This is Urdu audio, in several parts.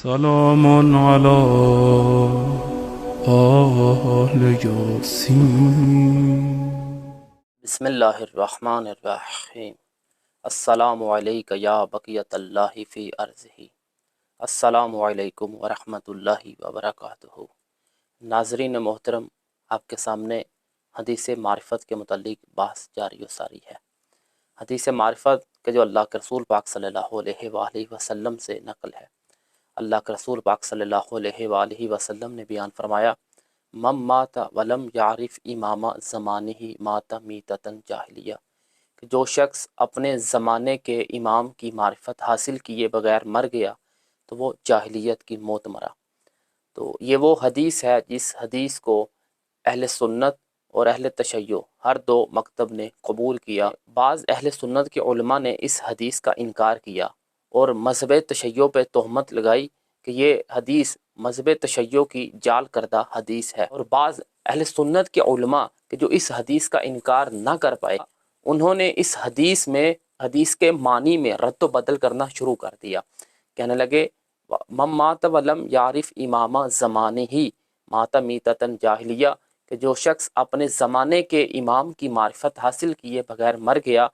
سلام على آل یاسین. بسم اللہ الرحمن الرحیم۔ السلام علیکم یا بقیت اللہ فی ارضہ۔ السلام علیکم ورحمۃ اللہ وبرکاتہ۔ ناظرین محترم، آپ کے سامنے حدیث معرفت کے متعلق بحث جاری و ساری ہے۔ حدیث معرفت کے جو اللہ کے رسول پاک صلی اللہ علیہ وآلہ وسلم سے نقل ہے۔ اللہ کے رسول پاک صلی اللہ علیہ وآلہ وسلم نے بیان فرمایا، من مات ولم یعرف امام زمانہ مات میتۃ جاہلیہ، کہ جو شخص اپنے زمانے کے امام کی معرفت حاصل کیے بغیر مر گیا تو وہ جاہلیت کی موت مرا۔ تو یہ وہ حدیث ہے جس حدیث کو اہل سنت اور اہل تشیع ہر دو مکتب نے قبول کیا۔ بعض اہل سنت کے علماء نے اس حدیث کا انکار کیا اور مذہب تشیع پہ تہمت لگائی کہ یہ حدیث مذہب تشیع کی جعل کردہ حدیث ہے، اور بعض اہل سنت کے علماء کہ جو اس حدیث کا انکار نہ کر پائے، انہوں نے اس حدیث کے معنی میں رد و بدل کرنا شروع کر دیا۔ کہنے لگے من مات ولم یعرف امام زمانہ مات میتۃ جاہلیہ، کہ جو شخص اپنے زمانے کے امام کی معرفت حاصل کیے بغیر مر گیا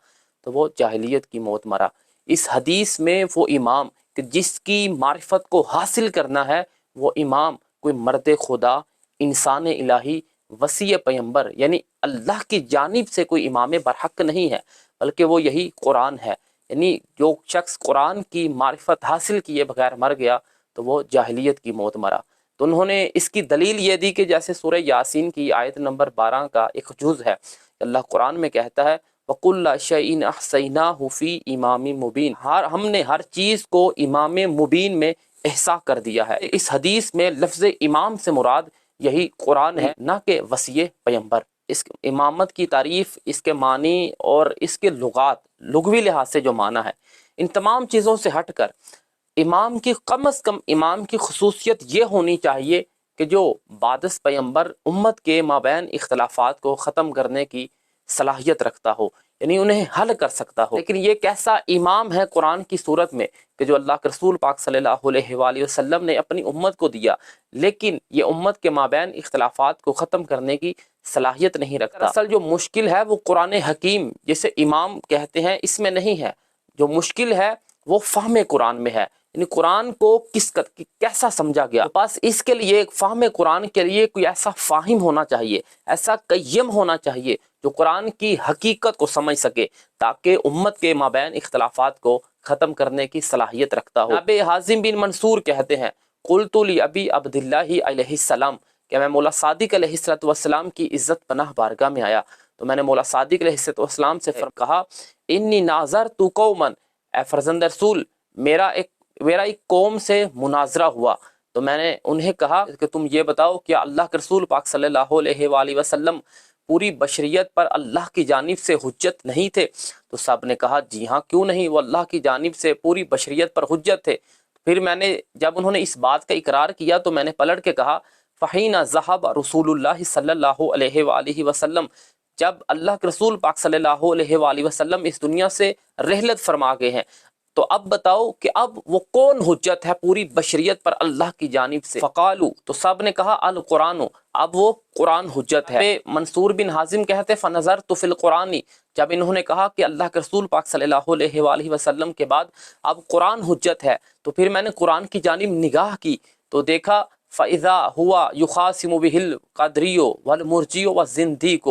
تو وہ جاہلیت کی موت مرا۔ اس حدیث میں وہ امام کہ جس کی معرفت کو حاصل کرنا ہے، وہ امام کوئی مرد خدا، انسان الہی، وصی پیمبر یعنی اللہ کی جانب سے کوئی امام برحق نہیں ہے، بلکہ وہ یہی قرآن ہے۔ یعنی جو شخص قرآن کی معرفت حاصل کیے بغیر مر گیا تو وہ جاہلیت کی موت مرا۔ تو انہوں نے اس کی دلیل یہ دی کہ جیسے سورہ یاسین کی آیت نمبر 12 کا ایک جز ہے، اللہ قرآن میں کہتا ہے وَقُلَّ شَيْءٍ أَحْصَيْنَاهُ فِي إِمَامٍ مُبِينٍ، ہم نے ہر چیز کو امام مبین میں احصا کر دیا ہے۔ اس حدیث میں لفظ امام سے مراد یہی قرآن ہے، نہ کہ وصی پیمبر۔ اس امامت کی تعریف، اس کے معنی اور اس کے لغوی لحاظ سے جو معنی ہے، ان تمام چیزوں سے ہٹ کر امام کی کم از کم امام کی خصوصیت یہ ہونی چاہیے کہ جو بعد از پیمبر امت کے مابین اختلافات کو ختم کرنے کی صلاحیت رکھتا ہو، یعنی انہیں حل کر سکتا ہو۔ لیکن یہ کیسا امام ہے قرآن کی صورت میں کہ جو اللہ کے رسول پاک صلی اللہ علیہ وآلہ وسلم نے اپنی امت کو دیا، لیکن یہ امت کے مابین اختلافات کو ختم کرنے کی صلاحیت نہیں رکھتا۔ اصل جو مشکل ہے وہ قرآن حکیم جسے امام کہتے ہیں اس میں نہیں ہے، جو مشکل ہے وہ فہم قرآن میں ہے، یعنی قرآن کو کیسا سمجھا گیا۔ بس اس کے لیے فہم قرآن کے لیے کوئی ایسا فاہم ہونا چاہیے، ایسا قیم ہونا چاہیے جو قرآن کی حقیقت کو سمجھ سکے، تاکہ امت کے مابین اختلافات کو ختم کرنے کی صلاحیت رکھتا ہو۔ ابی حازم بن منصور کہتے ہیں قلت لابی عبداللہ علیہ السلام، کہ میں مولا صادق علیہ السلام کی عزت پناہ بارگاہ میں آیا تو میں نے مولا صادق علیہ السلام سے کہا انی ناظرت قوما، اے فرزند رسول میرا ایک قوم سے مناظرہ ہوا، تو میں نے انہیں کہا کہ تم یہ بتاؤ کہ اللہ کے رسول پاک صلی اللہ علیہ وآلہ وسلم پوری بشریت پر اللہ کی جانب سے حجت نہیں تھے؟ تو سب نے کہا جی ہاں، کیوں نہیں، وہ اللہ کی جانب سے پوری بشریت پر حجت تھے۔ پھر جب انہوں نے اس بات کا اقرار کیا تو میں نے پلٹ کے کہا فحین ذہب رسول اللہ صلی اللہ علیہ وآلہ وسلم، جب اللہ کے رسول پاک صلی اللہ علیہ وآلہ وسلم اس دنیا سے رحلت فرما گئے ہیں، تو اب بتاؤ کہ اب وہ کون حجت ہے پوری بشریت پر اللہ کی جانب سے؟ فقالو، تو سب نے کہا القرآن، اب وہ قرآن حجت ہے۔ منصور بن حازم کہتے فنظرت فی القرآن، جب انہوں نے کہا کہ اللہ کے رسول پاک صلی اللہ علیہ وآلہ وسلم کے بعد اب قرآن حجت ہے، تو پھر میں نے قرآن کی جانب نگاہ کی تو دیکھا فَإِذَا هُوَ يُخَاصِمُ بِهِ الْقَدْرِيُّ وَالْمُرْجِيُّ وَالزِّنْدِيقُ،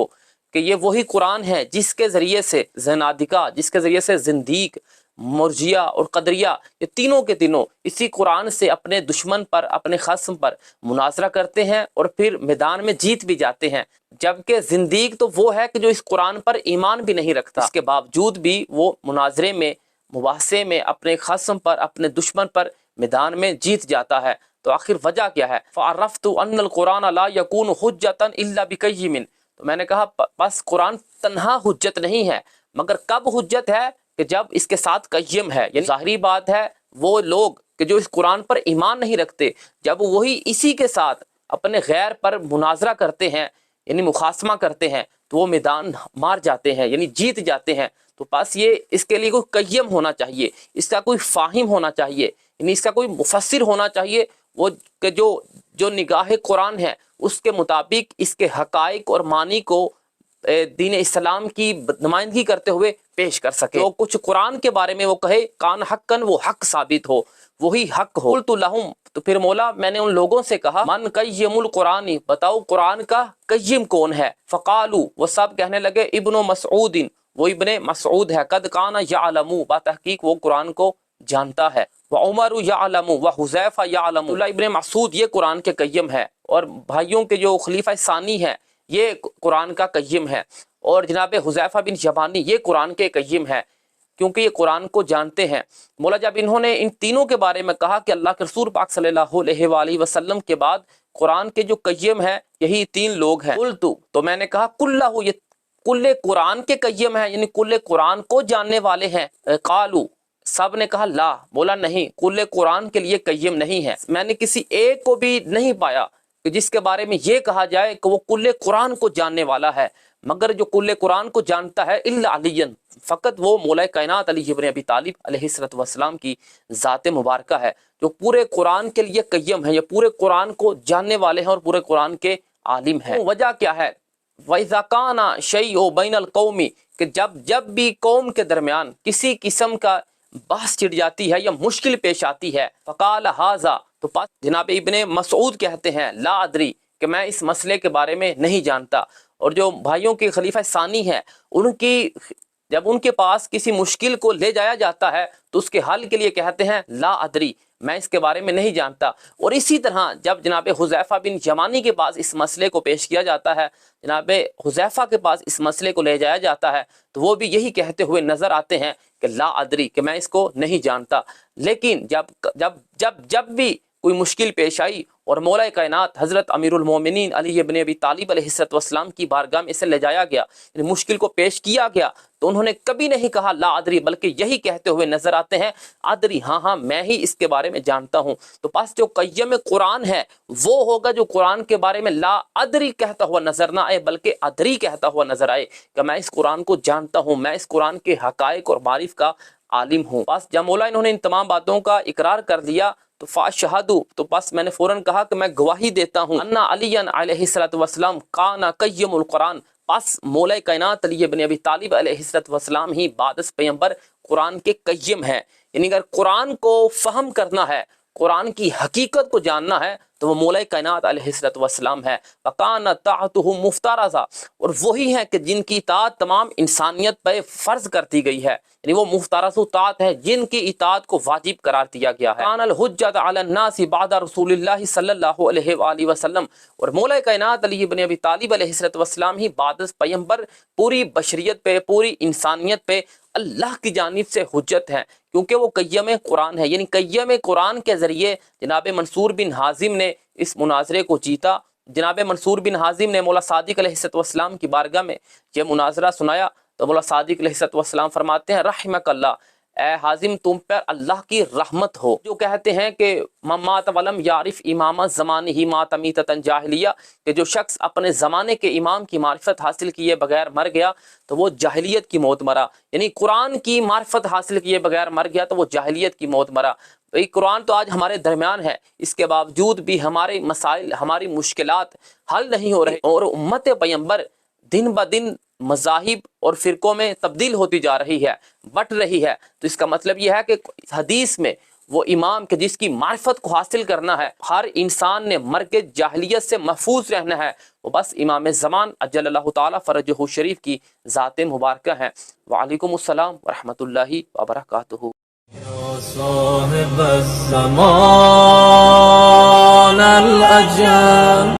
کہ یہ وہی قرآن ہے جس کے ذریعے سے زنادقہ، جس کے ذریعے سے زندیق، مرجیہ اور قدریہ، یہ تینوں کے تینوں اسی قرآن سے اپنے دشمن پر، اپنے خصم پر مناظرہ کرتے ہیں اور پھر میدان میں جیت بھی جاتے ہیں، جبکہ زندیق تو وہ ہے کہ جو اس قرآن پر ایمان بھی نہیں رکھتا، اس کے باوجود بھی وہ مناظرے میں، مباحثے میں اپنے خصم پر، اپنے دشمن پر میدان میں جیت جاتا ہے۔ تو آخر وجہ کیا ہے؟ فَعَرَفْتُ أَنَّ الْقُرْآنَ لَا يَكُونُ حُجَّةً إِلَّا بِقَيِّمٍ، تو میں نے کہا بس قرآن تنہا حجت نہیں ہے، مگر کب حجت ہے؟ کہ جب اس کے ساتھ قیم ہے۔ یعنی ظاہری بات ہے وہ لوگ کہ جو اس قرآن پر ایمان نہیں رکھتے، جب وہی اسی کے ساتھ اپنے غیر پر مناظرہ کرتے ہیں، یعنی مخاصمہ کرتے ہیں، تو وہ میدان مار جاتے ہیں، یعنی جیت جاتے ہیں۔ تو بس یہ اس کے لیے کوئی قیم ہونا چاہیے، اس کا کوئی فاہم ہونا چاہیے، یعنی اس کا کوئی مفسر ہونا چاہیے وہ کہ جو نگاہ قرآن ہے اس کے مطابق اس کے حقائق اور معنی کو دین اسلام کی نمائندگی کرتے ہوئے پیش کر سکے. تو کچھ قرآن کے بارے میں وہ کہے کان حقن، وہ حق ثابت ہو، وہی حق ہو. قلت لہم، تو پھر مولا میں نے ان لوگوں سے کہا من قیم القرآن، بتاؤ قرآن کا قیم کون ہے. فقالو، وہ سب کہنے لگے ابن مسعود، وہ ابن مسعود ہے. قد کان یعلم، بتحقیق وہ قرآن کو جانتا ہے. وعمر یعلم وحذیفہ یعلم، عبداللہ ابن مسعود یہ قرآن کے قیم ہے، اور بھائیوں کے جو خلیفہ ثانی ہے یہ قرآن کا قیم ہے، اور جناب حذیفہ بن یمانی یہ قرآن کے قیم ہے، کیونکہ یہ قرآن کو جانتے ہیں. مولا جب انہوں نے ان تینوں کے بارے میں کہا کہ اللہ کے رسول پاک صلی اللہ علیہ وآلہ وسلم کے بعد قرآن کے جو قیم ہے یہی تین لوگ ہیں. قلت، تو میں نے کہا کلہ، یہ کل قرآن کے قیم ہے، یعنی کل قرآن کو جاننے والے ہیں. قالو، سب نے کہا لا، بولا نہیں، کل قرآن کے لیے قیم نہیں ہے. میں نے کسی ایک کو بھی نہیں پایا کہ جس کے بارے میں یہ کہا جائے کہ وہ کل قرآن کو جاننے والا ہے، مگر جو کل قرآن کو جانتا ہے الا علی، فقط وہ مولا کائنات علی ابن ابی طالب علیہ السلام کی ذات مبارکہ ہے، جو پورے قرآن کے لیے قیم ہے، یہ پورے قرآن کو جاننے والے ہیں اور پورے قرآن کے عالم ہیں. وجہ کیا ہے؟ وَإِذَا كَانَ شَيْءٌ بَيْنَ الْقَوْمِ، کہ جب بھی قوم کے درمیان کسی قسم کا بحث چھڑ جاتی ہے یا مشکل پیش آتی ہے. فقال ھذا، تو جناب ابن مسعود کہتے ہیں لا ادری، کہ میں اس مسئلے کے بارے میں نہیں جانتا. اور جو بھائیوں کے خلیفہ ثانی ہیں جب ان کے پاس کسی مشکل کو لے جایا جاتا ہے تو اس کے حل کے لیے کہتے ہیں لا ادری، میں اس کے بارے میں نہیں جانتا. اور اسی طرح جب جناب حذیفہ بن یمانی کے پاس اس مسئلے کو پیش کیا جاتا ہے، جناب حذیفہ کے پاس اس مسئلے کو لے جایا جاتا ہے، تو وہ بھی یہی کہتے ہوئے نظر آتے ہیں کہ لا ادری، کہ میں اس کو نہیں جانتا. لیکن جب بھی کوئی مشکل پیش آئی اور مولا کائنات حضرت امیر المومنین علی ابن ابی طالب علیہ السلام کی بارگاہ میں اسے لے جایا گیا، یعنی مشکل کو پیش کیا گیا، تو انہوں نے کبھی نہیں کہا لا ادری، بلکہ یہی کہتے ہوئے نظر آتے ہیں ادری، ہاں میں ہی اس کے بارے میں جانتا ہوں. تو پس جو قیم قرآن ہے وہ ہوگا جو قرآن کے بارے میں لا ادری کہتا ہوا نظر نہ آئے، بلکہ ادری کہتا ہوا نظر آئے کہ میں اس قرآن کو جانتا ہوں، میں اس قرآن کے حقائق اور معارف کا عالم ہوں. بس جب مولا انہوں نے ان تمام باتوں کا اقرار کر دیا تو فاشہدو، تو بس میں نے فوراً کہا کہ میں گواہی دیتا ہوں ان علی علیہ السلام کان قیم القرآن، پس مولا کائنات علی ابن ابی طالب علیہ السلام ہی بعد از پیغمبر قرآن کے قیم ہے. یعنی اگر قرآن کو فہم کرنا ہے، قرآن کی حقیقت کو جاننا ہے، تو وہ مولا کائنات علیہ السلام ہے. وَقَانَ طَاعَتُهُ مُفْتَرَضًا، اور وہی ہے کہ جن کی اطاعت تمام انسانیت پہ فرض کر دی گئی ہے، یعنی وہ مفترض اطاعت ہے جن کی اطاعت کو واجب قرار دیا گیا ہے. کان الحجۃ علی الناس بعد رسول اللہ صلی اللہ علیہ وآلہ وسلم، اور مولا کائنات علی ابن ابی طالب علیہ السلام ہی بعد از پیغمبر پوری بشریت پہ، پوری انسانیت پہ اللہ کی جانب سے حجت ہے، کیونکہ وہ قیم قرآن ہے. یعنی قیم قرآن کے ذریعے جناب منصور بن حازم نے اس مناظرے کو جیتا. جناب منصور بن حازم نے مولا صادق علیہ السلام کی بارگاہ میں یہ مناظرہ سنایا تو مولا صادق علیہ السلام فرماتے ہیں رحمک اللہ، اے حازم تم پر اللہ کی رحمت ہو. جو کہتے ہیں کہ مات ولم یعرف امام زمانہ ہی مات میتۃ جاہلیہ، کہ جو شخص اپنے زمانے کے امام کی معرفت حاصل کیے بغیر مر گیا تو وہ جاہلیت کی موت مرا. یعنی قرآن کی معرفت حاصل کیے بغیر مر گیا تو وہ جاہلیت کی موت مرا. قرآن تو آج ہمارے درمیان ہے، اس کے باوجود بھی ہمارے مسائل، ہماری مشکلات حل نہیں ہو رہے، اور امت پیغمبر دن بدن مذاہب اور فرقوں میں تبدیل ہوتی جا رہی ہے، بٹ رہی ہے. تو اس کا مطلب یہ ہے کہ حدیث میں وہ امام کے جس کی معرفت کو حاصل کرنا ہے، ہر انسان نے مر کے جاہلیت سے محفوظ رہنا ہے، وہ بس امام زمان اجل اللہ تعالی فرجہ شریف کی ذات مبارکہ ہے. وعلیکم السلام ورحمۃ اللہ وبرکاتہ. صاحب الزمان الأجل